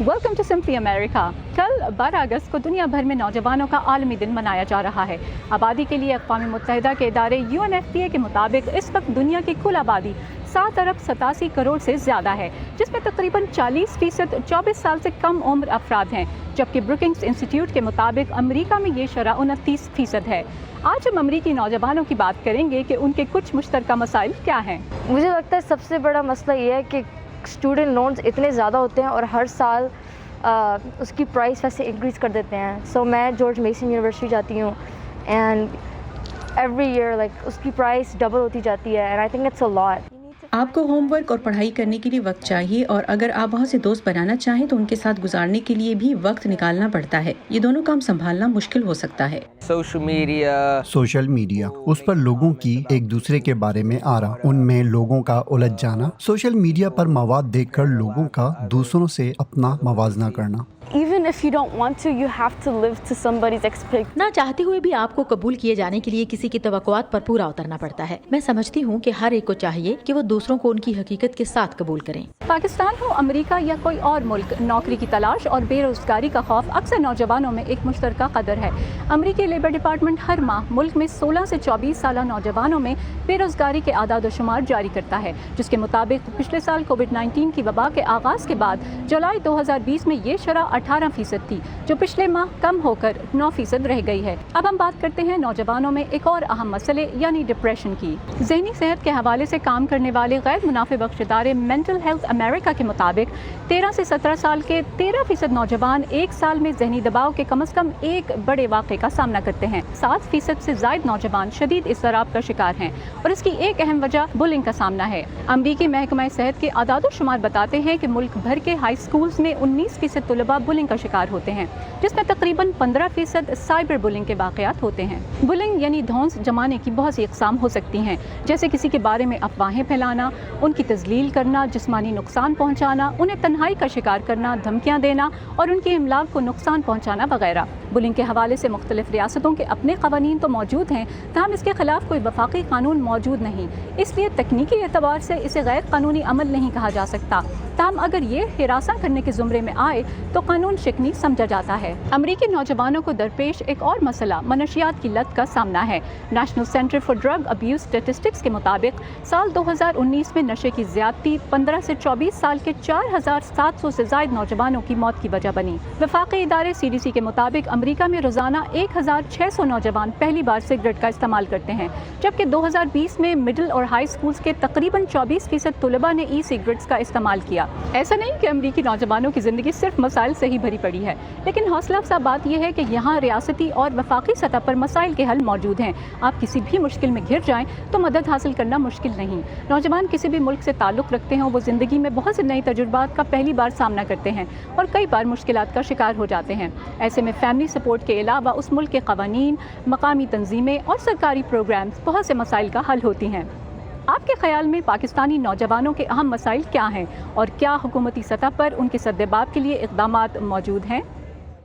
Welcome to simply America. कल 12 अगस्त को दुनिया भर में नौजवानों का आलमी दिन मनाया जा रहा है। आबादी के लिए अक़वाम मुत्तहिदा के इदारे UNFPA के मुताबिक इस वक्त दुनिया की कुल आबादी 7 अरब 87 करोड़ से ज़्यादा है, जिसमें तकरीबन 40% 24 साल से कम उम्र अफराद हैं, जबकि ब्रुकिंग्स इंस्टीट्यूट के मुताबिक अमरीका में ये शरह 29% है। आज हम अमरीकी नौजवानों की बात करेंगे कि उनके कुछ मुश्तरका मसाइल क्या हैं। मुझे लगता है सबसे बड़ा मसला ये है कि स्टूडेंट लोन्स इतने ज़्यादा होते हैं और हर साल उसकी प्राइस वैसे इंक्रीज़ कर देते हैं। सो मैं जॉर्ज मेसन यूनिवर्सिटी जाती हूँ एंड एवरी ईयर उसकी प्राइस डबल होती जाती है and I think it's a lot. आपको होमवर्क और पढ़ाई करने के लिए वक्त चाहिए, और अगर आप बहुत से दोस्त बनाना चाहें तो उनके साथ गुजारने के लिए भी वक्त निकालना पड़ता है। ये दोनों काम संभालना मुश्किल हो सकता है। सोशल मीडिया, उस पर लोगों की एक दूसरे के बारे में आरा, उनमें लोगों का उलझ जाना, सोशल मीडिया पर मवाद देखकर लोगों का दूसरों से अपना मवाजना करना। Even if you don't want to, you have to live to somebody's expectation. ना चाहते हुए भी आपको कबूल किए जाने के लिए किसी की तवक्कुआत पर पूरा उतरना पड़ता है। मैं समझती हूँ कि हर एक को चाहिए कि वो दूसरों को उनकी हकीकत के साथ कबूल करें। पाकिस्तान हो, अमेरिका या कोई और मुल्क, नौकरी की तलाश और बेरोजगारी का खौफ अक्सर नौजवानों में एक मुश्तरका कदर है। अमेरिकी लेबर डिपार्टमेंट हर माह मुल्क में 16 से 24 साल नौजवानों में बेरोजगारी के आदाद व शुमार जारी करता है, जिसके मुताबिक पिछले साल कोविड-19 की वबा के आगाज के बाद जुलाई 2020 में ये शरह 18% थी, जो पिछले माह कम होकर 9% रह गई है। अब हम बात करते हैं नौजवानों में एक और अहम मसले यानी डिप्रेशन की। ज़हनी सेहत के हवाले से काम करने वाले गैर मुनाफे बख्श इदारे मेंटल हेल्थ अमेरिका के मुताबिक 13 से 17 साल के 13% नौजवान एक साल में ज़हनी दबाव के कम से कम एक बड़े वाक़े का सामना करते हैं। 7% से ज़ायद नौजवान शदीद इज़्तिराब का शिकार हैं और इसकी एक अहम वजह बुलिंग का सामना है। अमरीकी महकमा सेहत के आदाद शुमार बताते हैं कि मुल्क भर के हाई स्कूल्स में 19% तलबा बुलिंग का शिकार होते हैं, जिसमें तकरीबन 15% साइबर बुलिंग के वाक़यात होते हैं। बुलिंग यानी धौंस जमाने की बहुत सी अक़साम हो सकती हैं, जैसे किसी के बारे में अफवाहें फैलाना, उनकी तज़लील करना, जिस्मानी नुकसान पहुँचाना, उन्हें तन्हाई का शिकार करना, धमकियाँ देना और उनके इमलाक को नुकसान पहुँचाना वगैरह। बुलिंग के हवाले से मुख्तलिफ रियासतों के अपने क़वानीन तो मौजूद हैं, ताहम इसके ख़िलाफ़ कोई वफ़ाक़ी कानून मौजूद नहीं, इसलिए तकनीकी एतबार से इसे गैर कानूनी अमल नहीं कहा जा सकता। ताहम अगर ये हिरासा करने के ज़ुमरे में आए तो कानून शिकनी समझा जाता है। अमरीकी नौजवानों को दरपेश एक और मसला मनशियात की लत का सामना है। National centre for drug abuse statistics के मुताबिक साल 2019 में नशे की ज़्यादती 15 से 24 साल के 4700 से ज़ायद नौजवानों की मौत की वजह बनी। वफाकी इदारे CDC के मुताबिक अमरीका में रोज़ाना 1600 नौजवान पहली बार सिगरेट का इस्तेमाल करते हैं, जबकि 2020 में मिडिल और हाई स्कूल्स के तकरीबन 24% तलबा ने ई-सिगरेट्स का इस्तेमाल किया। ऐसा नहीं कि अमरीकी नौजवानों की ज़िंदगी सिर्फ मसाइल से ही भरी पड़ी है, लेकिन हौसला अफजा बात यह है कि यहाँ रियासती और वफाकी सतह पर मसाइल के हल मौजूद हैं। आप किसी भी मुश्किल में घिर जाएं तो मदद हासिल करना मुश्किल नहीं। नौजवान किसी भी मुल्क से ताल्लुक़ रखते हों, वो ज़िंदगी में बहुत से नए तजुर्बात का पहली बार सामना करते हैं और कई बार मुश्किलात का शिकार हो जाते हैं। ऐसे में फैमिली सपोर्ट के अलावा उस मुल्क के क़वानीन, मकामी तंजीमें और सरकारी प्रोग्राम्स बहुत से मसाइल का हल होती हैं। आपके ख्याल में पाकिस्तानी नौजवानों के अहम मसाइल क्या हैं और क्या हुकूमती सतह पर उनके सद्देबाब के लिए इक़दामात मौजूद हैं?